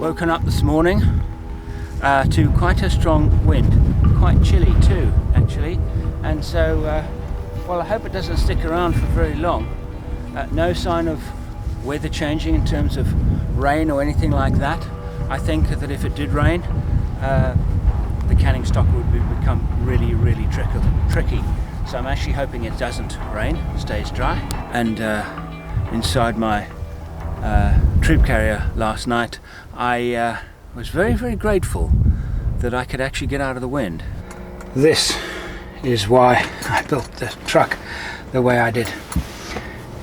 woken up this morning to quite a strong wind, quite chilly too actually, and so well, I hope it doesn't stick around for very long. No sign of weather changing in terms of rain or anything like that. I think that if it did rain, the canning stock would become really tricky. So I'm actually hoping it doesn't rain, stays dry. And inside my troop carrier last night, I was very grateful that I could actually get out of the wind. This is why I built the truck the way I did.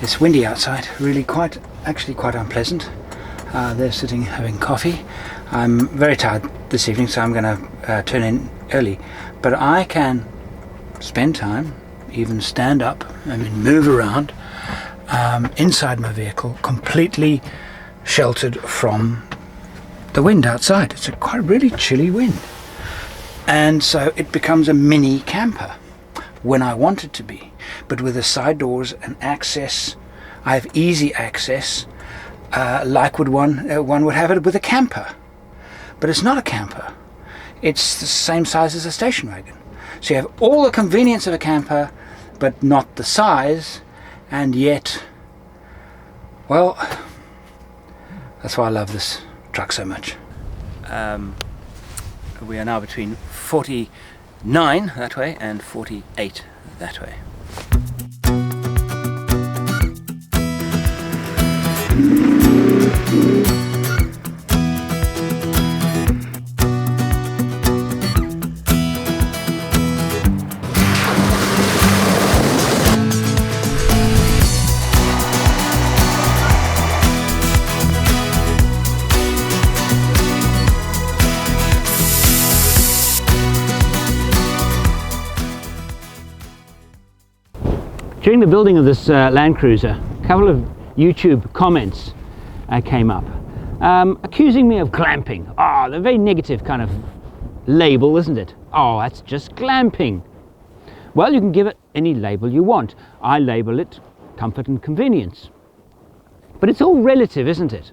It's windy outside, really actually quite unpleasant. They're sitting having coffee. I'm very tired this evening, so I'm going to turn in early. But I can spend time, even stand up, move around inside my vehicle, completely sheltered from the wind outside. It's a quite really chilly wind. And so it becomes a mini camper when I want it to be. But with the side doors and access, I have easy access, like one would have it with a camper. But it's not a camper. It's the same size as a station wagon. So you have all the convenience of a camper, but not the size, and yet, well, that's why I love this truck so much. We are now between 49 that way and 48 that way. During the building of this Land Cruiser, a couple of YouTube comments came up accusing me of glamping. The very negative kind of label, isn't it? That's just glamping. Well, you can give it any label you want. I label it comfort and convenience. But it's all relative, isn't it?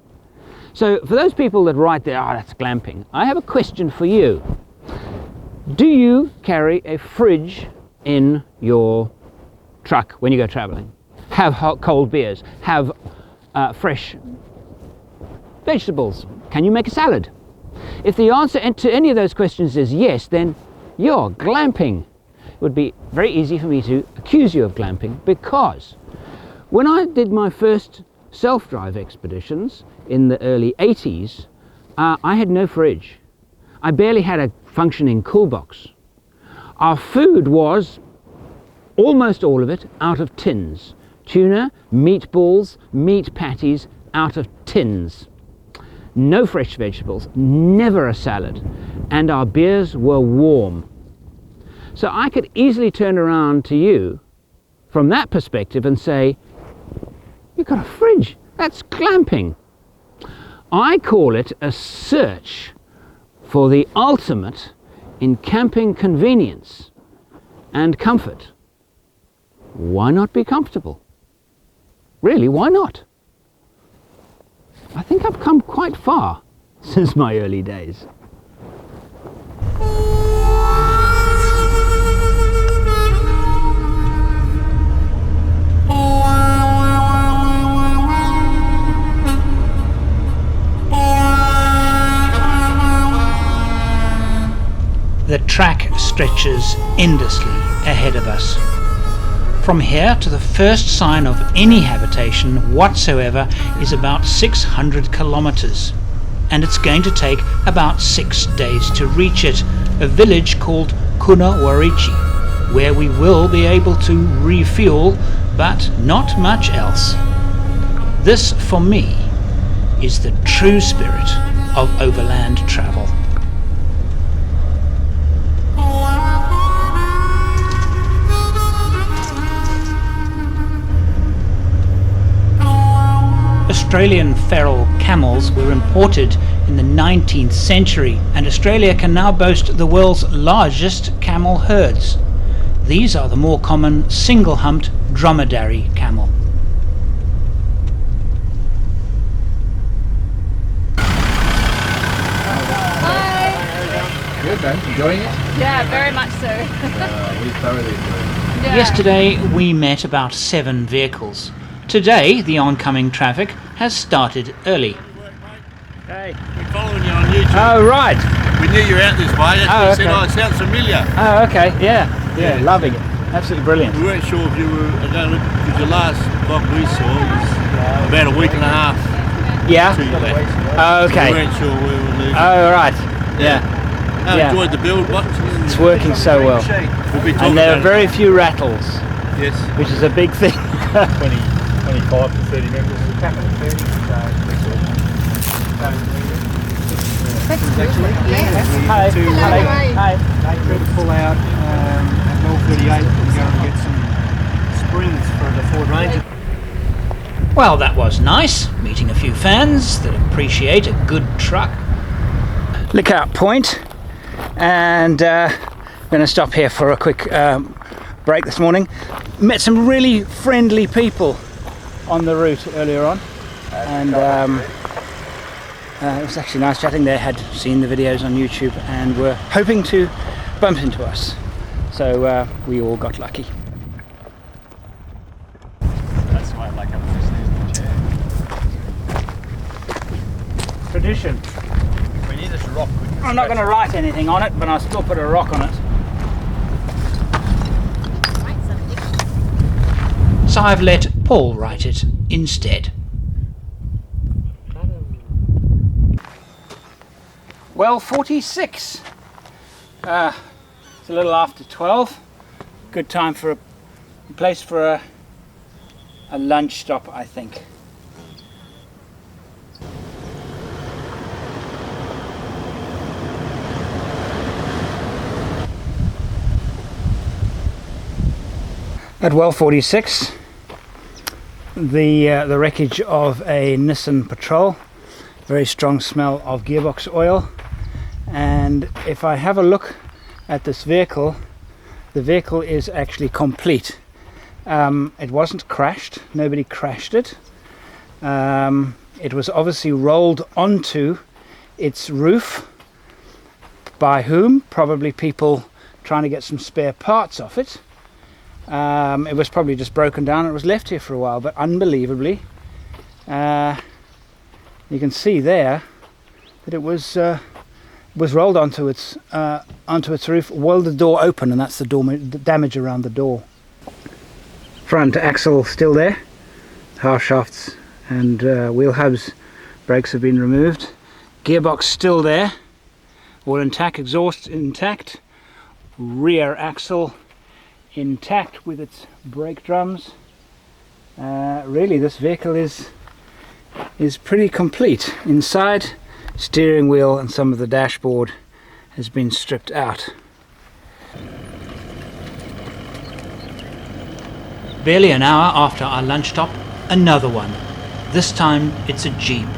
So for those people that write there, that's glamping, I have a question for you. Do you carry a fridge in your truck when you go traveling? Have hot cold beers? Have fresh vegetables? Can you make a salad? If the answer to any of those questions is yes, then you're glamping. It would be very easy for me to accuse you of glamping, because when I did my first self-drive expeditions in the early 80s, I had no fridge. I barely had a functioning cool box. Our food was almost all of it out of tins. Tuna, meatballs, meat patties out of tins. No fresh vegetables, never a salad, and our beers were warm. So I could easily turn around to you from that perspective and say, you've got a fridge, that's glamping. I call it a search for the ultimate in camping convenience and comfort. Why not be comfortable? Really, why not? I think I've come quite far since my early days. The track stretches endlessly ahead of us. From here to the first sign of any habitation whatsoever is about 600 kilometers, and it's going to take about 6 days to reach it, a village called Kunawarichi, where we will be able to refuel, but not much else. This, for me, is the true spirit of overland travel. Australian feral camels were imported in the 19th century, and Australia can now boast the world's largest camel herds. These are the more common single-humped dromedary camel. Okay, enjoying it? Yeah, very much so. We thoroughly enjoy it. Yeah. Yesterday we met about 7 vehicles. Today the oncoming traffic has started early. Hey. We're following you on YouTube. Oh, right. We knew you were out this way. That's why we said, okay. oh, it sounds familiar. Oh, okay. Yeah, loving it. Absolutely brilliant. We weren't sure if you were going to look, because the last vlog we saw was about a week and a half Yeah. to you left. Oh, okay. We weren't sure we were leaving. Oh, right. Yeah. I yeah. enjoyed the build. It's working so well. We'll be talking And there are about very few rattles, it. Yes. which is a big thing. 25 to 30 members. Hi. Hi. We're to pull out at 12:38 and go and get some springs for the Ford Ranger. Well, that was nice, meeting a few fans that appreciate a good truck. Lookout point, and I'm going to stop here for a quick break this morning. Met some really friendly people on the route earlier on, and it was actually nice chatting. They had seen the videos on YouTube and were hoping to bump into us, so we all got lucky. That's why I like having this chair. Tradition. We need this rock. I'm not going to write anything on it, but I'll still put a rock on it. So I've let Paul write it instead. Well, 46. It's a little after 12. Good time for a place for a lunch stop, I think. At well 46, the wreckage of a Nissan Patrol. Very strong smell of gearbox oil. And if I have a look at this vehicle, the vehicle is actually complete. It wasn't crashed, nobody crashed it. It was obviously rolled onto its roof. By whom? Probably people trying to get some spare parts off it. It was probably just broken down. It was left here for a while, but unbelievably, you can see there that it was rolled onto its roof while the door open, and that's the damage around the door. Front axle still there, half shafts and wheel hubs, brakes have been removed. Gearbox still there, all intact, exhaust intact, rear axle intact with its brake drums. Really, this vehicle is pretty complete. Inside, steering wheel and some of the dashboard has been stripped out. Barely an hour after our lunch stop, another one. This time it's a Jeep.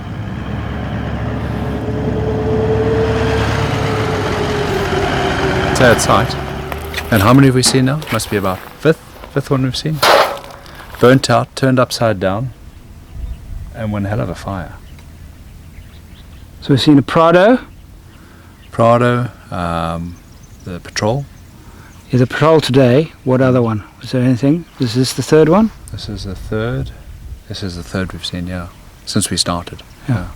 Sad sight. And how many have we seen now? Must be about fifth one we've seen. Burnt out, turned upside down, and one hell of a fire. So we've seen a Prado. The Patrol. Yeah, the Patrol today. What other one? Was there anything? Was this the third one? This is the third. This is the third we've seen, yeah, since we started. Yeah.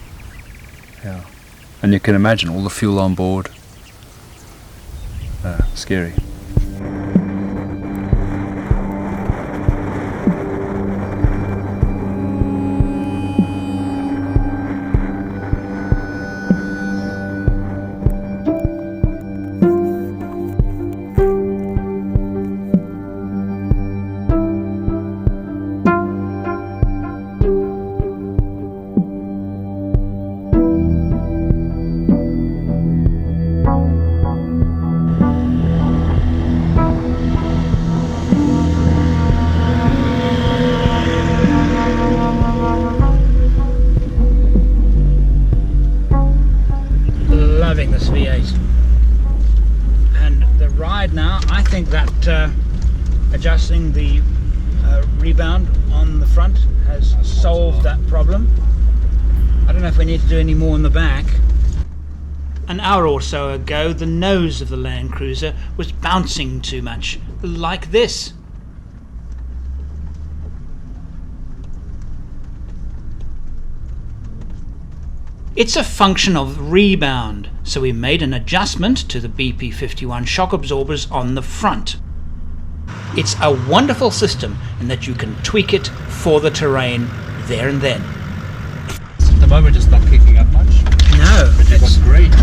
Yeah. And you can imagine all the fuel on board. Scary. Loving this V8, and the ride now, I think that adjusting the rebound on the front has solved that problem. I don't know if we need to do any more in the back. An hour or so ago, the nose of the Land Cruiser was bouncing too much, like this. It's a function of rebound, so we made an adjustment to the BP51 shock absorbers on the front. It's a wonderful system in that you can tweak it for the terrain there and then. At the moment it's not kicking up much, No, but you've got great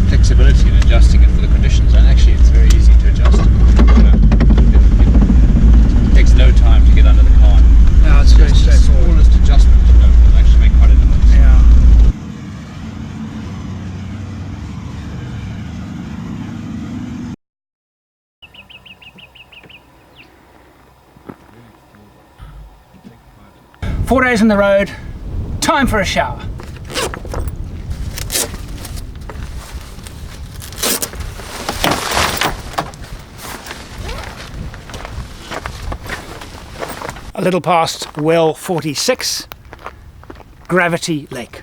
flexibility in adjusting it for the conditions, and actually it's very easy to adjust. It takes no time to get under the car. no, it's very The straightforward. smallest adjustment will actually make quite a difference. Yeah. Four days on the road, time for a shower. A little past well 46, Gravity Lake,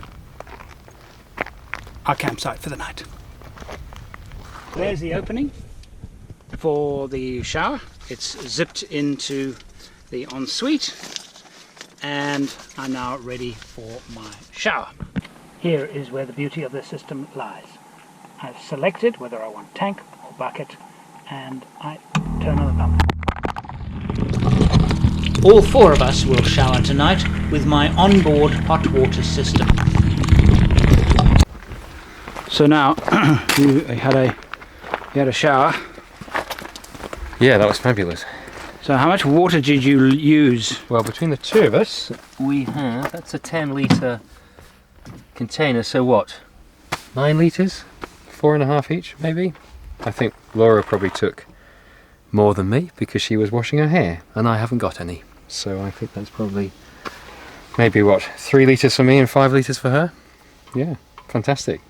our campsite for the night. There's the opening for the shower. It's zipped into the ensuite, and I'm now ready for my shower. Here is where the beauty of the system lies. I've selected whether I want tank or bucket, and I turn on the pump. All four of us will shower tonight with my onboard hot water system. So now you had a shower. Yeah, that was fabulous. So how much water did you use? Well, between the two of us, we have, that's a 10-litre container, so what? 9 litres? 4.5 each, maybe? I think Laura probably took more than me because she was washing her hair, and I haven't got any. So I think that's probably, maybe what, 3 litres for me and 5 litres for her? Yeah, fantastic.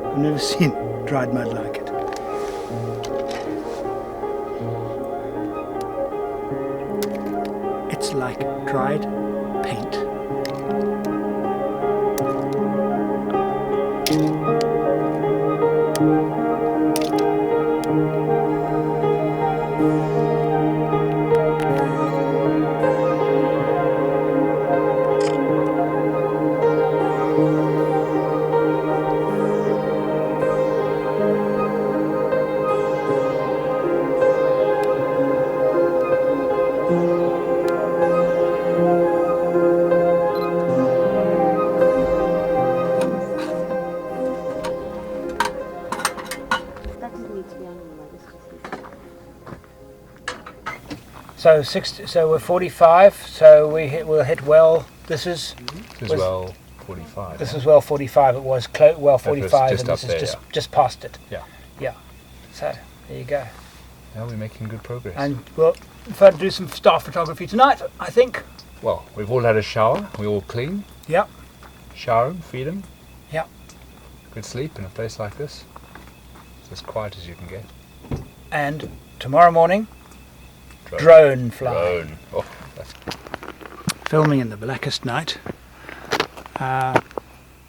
I've never seen dried mud like it. It's like dried paint. So so we're 45. So we'll hit well. This is well 45. This is well 45. It was well 45, just and up this there, is just past it. Yeah. Yeah. So there you go. Now we're making good progress. And we'll further do some staff photography tonight, I think. Well, we've all had a shower, we're all clean. Yep. Shower them, feed them. Yep. Good sleep in a place like this. It's as quiet as you can get. And tomorrow morning, drone fly. Drone. Oh, that's Filming in the blackest night.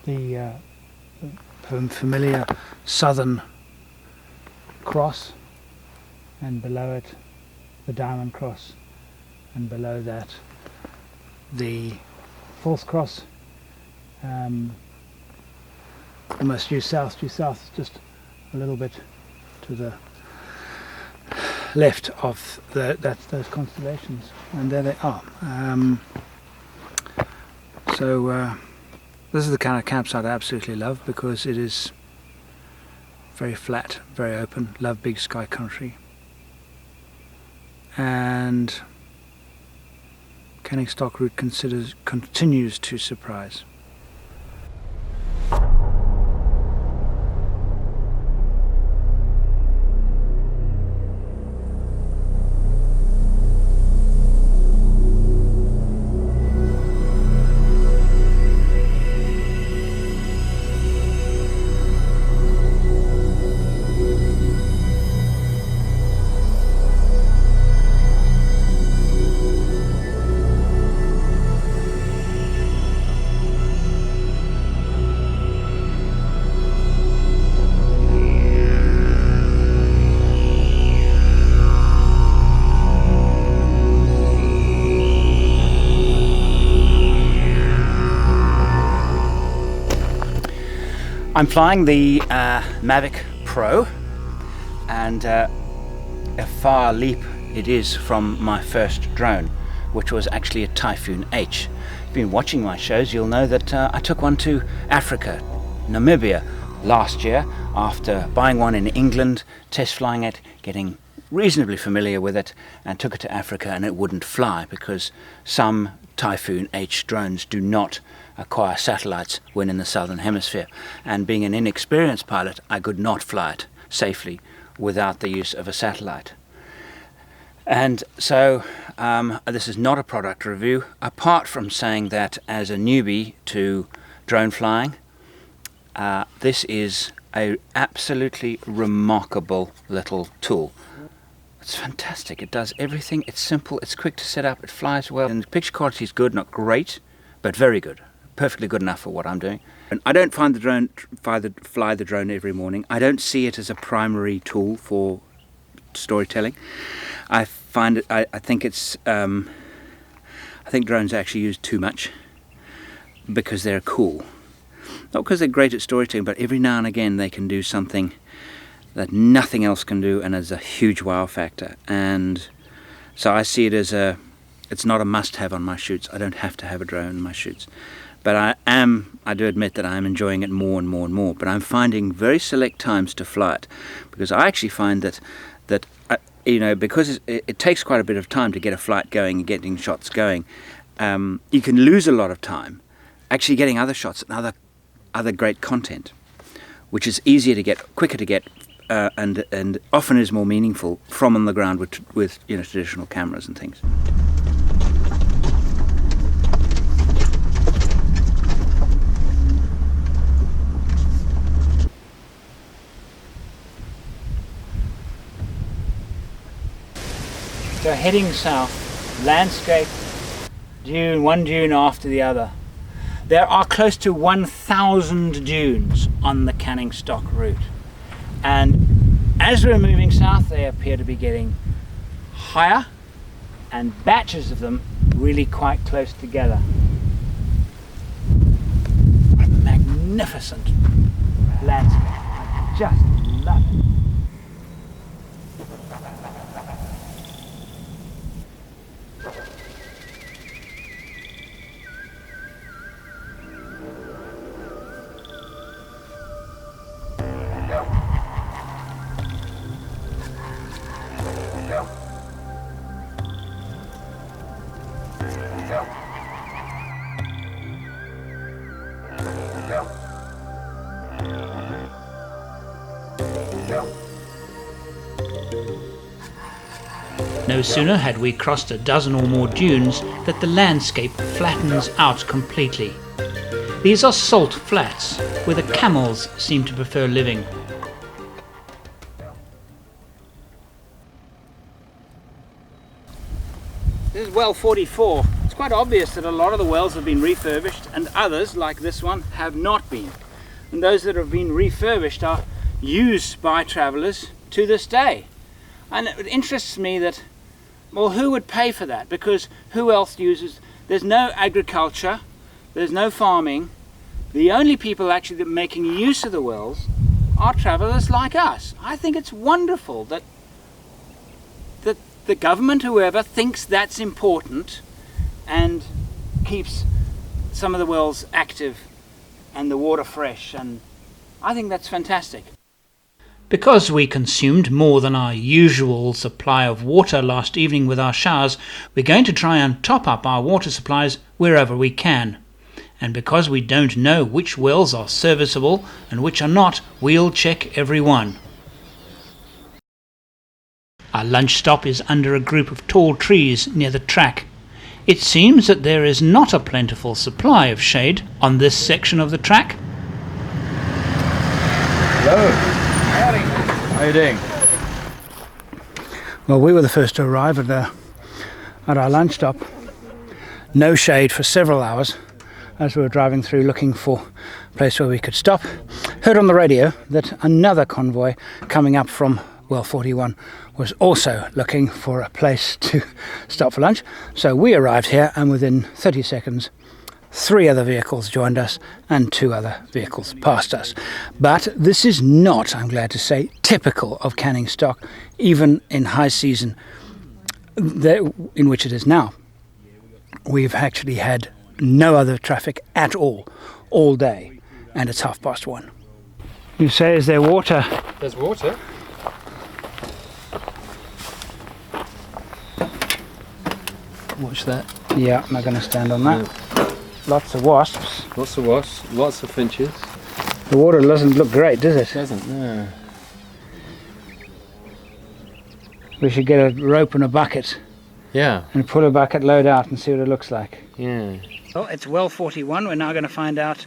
The familiar Southern Cross, and below it the Diamond Cross, and below that the Fourth Cross, almost due south, just a little bit to the left of those constellations, and there they are. So this is the kind of campsite I absolutely love, because it is very flat, very open. Love big sky country. and canning stock route continues to surprise. I'm flying the Mavic Pro, and a far leap it is from my first drone, which was actually a Typhoon H. If you've been watching my shows, you'll know that I took one to Africa, Namibia, last year after buying one in England, test flying it, getting reasonably familiar with it, and took it to Africa, and it wouldn't fly because some Typhoon H drones do not acquire satellites when in the southern hemisphere, and being an inexperienced pilot, I could not fly it safely without the use of a satellite. And so this is not a product review, apart from saying that as a newbie to drone flying, this is a absolutely remarkable little tool. It's fantastic. It does everything. It's simple, it's quick to set up, it flies well, and the picture quality is good, not great, but very good. Perfectly good enough for what I'm doing. And I don't fly the drone every morning. I don't see it as a primary tool for storytelling. I find it. I think it's. I think drones are actually used too much because they're cool, not because they're great at storytelling, but every now and again they can do something that nothing else can do, and is a huge wow factor. And so I see it as it's not a must-have on my shoots. I don't have to have a drone in my shoots. But I do admit that I'm enjoying it more and more and more. But I'm finding very select times to fly it, because I actually find that because it takes quite a bit of time to get a flight going and getting shots going, you can lose a lot of time actually getting other shots and other great content, which is easier to get, quicker to get, and often is more meaningful from on the ground with traditional cameras and things. So heading south, landscape, dune, one dune after the other. There are close to 1,000 dunes on the canning stock route. And as we're moving south, they appear to be getting higher, and batches of them really quite close together. What a magnificent landscape. I just love it. No sooner had we crossed a dozen or more dunes that the landscape flattens out completely. These are salt flats, where the camels seem to prefer living. This is well 44. It's quite obvious that a lot of the wells have been refurbished, and others, like this one, have not been. And those that have been refurbished are used by travellers to this day. And it interests me that, well, who would pay for that? Because who else uses? There's no agriculture, there's no farming. The only people actually that are making use of the wells are travellers like us. I think it's wonderful that the government, whoever, thinks that's important and keeps some of the wells active and the water fresh, and I think that's fantastic. Because we consumed more than our usual supply of water last evening with our showers, we're going to try and top up our water supplies wherever we can. And because we don't know which wells are serviceable and which are not, we'll check every one. Our lunch stop is under a group of tall trees near the track. It seems that there is not a plentiful supply of shade on this section of the track. Hello. How are you doing? Well, we were the first to arrive at our lunch stop. No shade for several hours as we were driving through looking for a place where we could stop. Heard on the radio that another convoy coming up from Well 41 was also looking for a place to stop for lunch. So we arrived here, and within 30 seconds 3 other vehicles joined us and 2 other vehicles passed us. But this is not, I'm glad to say, typical of canning stock, even in high season in which it is now. We've actually had no other traffic at all day, and it's 1:30. You say, is there water? There's water. Watch that. Yeah, I'm not going to stand on that. Lots of wasps. Lots of wasps, lots of finches. The water doesn't look great, does it? Doesn't, no. We should get a rope and a bucket Yeah. and pull a bucket load out and see what it looks like. Yeah. Well, it's well 41. We're now going to find out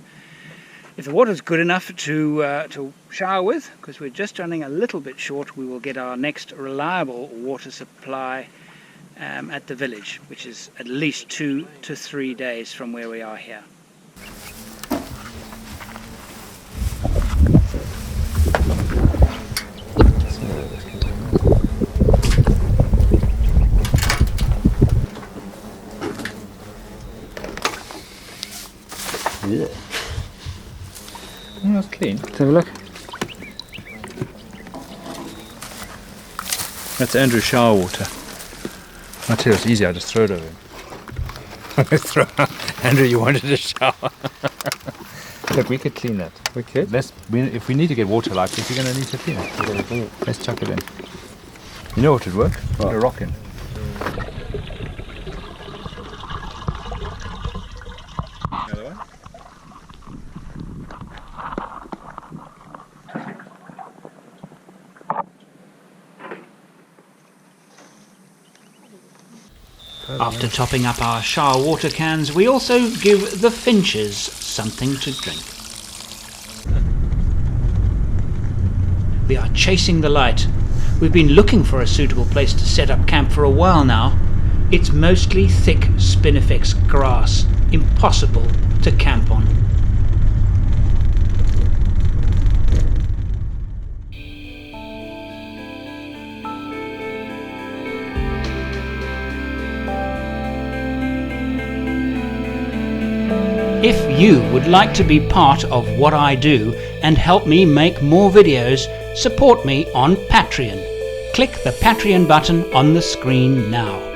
if the water's good enough to shower with, because we're just running a little bit short. We will get our next reliable water supply at the village, which is at least 2 to 3 days from where we are here. Yeah. Oh, that's clean. Let's have a look. That's Andrew's shower water. I tell you, it's easy. I just throw it over him. Andrew, you wanted a shower. Look, we could clean that. We could. If we need to get water like this, you're going to need to clean it. Let's chuck it in. You know what would work? Put a rock in. After topping up our shower water cans, we also give the finches something to drink. We are chasing the light. We've been looking for a suitable place to set up camp for a while now. It's mostly thick spinifex grass, impossible to camp on. If you would like to be part of what I do and help me make more videos, support me on Patreon. Click the Patreon button on the screen now.